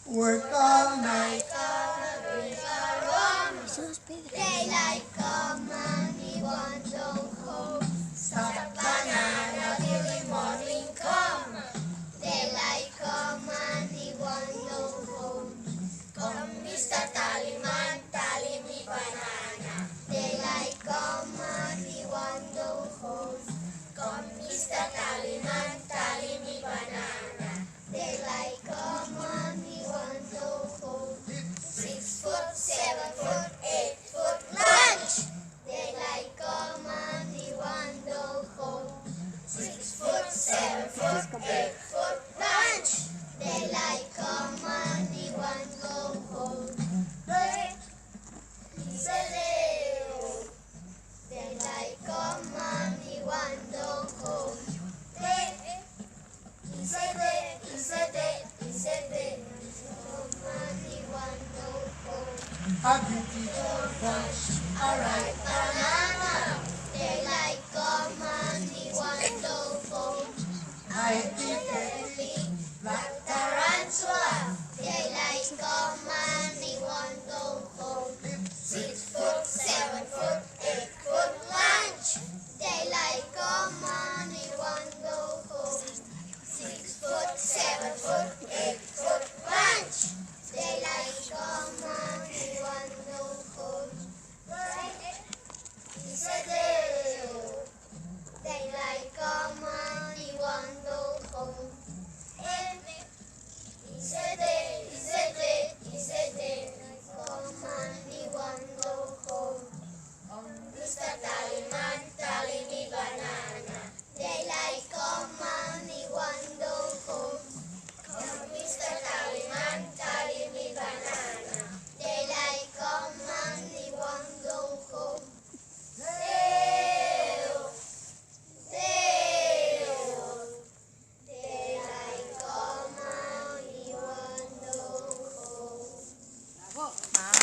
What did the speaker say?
Work all night. Daylight come and we want to go home. Stop banana till the morning come. Daylight come and we want to go home. Come, Mr. Tallyman, tally me banana. Daylight come and we want to go home. Come, Mr. Tallyman, tally me banana. Daylight come and we want to go home. 6 foot, 7 foot, 8 foot lunch. Daylight come and we want to go home. 6 foot, 7 foot, 8 foot lunch. Daylight come and we want to go home. Daylight come and we want to go home. A beautiful bunch. Alright. Banana. Daylight come and we want to go home. I think Black tarantula. Daylight come and we want to go home. 6 foot, 7 foot, 8 foot lunch. Daylight come and we want to go home. 6 foot, 7 foot, 8 foot lunch. Daylight come and we want to go home. Daylight come and we want to go home. Come and we want to go home. Mr. Tallyman, tally me banana. Daylight come and we want to go home. Come, Mr. Tallyman, tally me banana. Daylight come and we want to go home. Daylight come and we want to go home.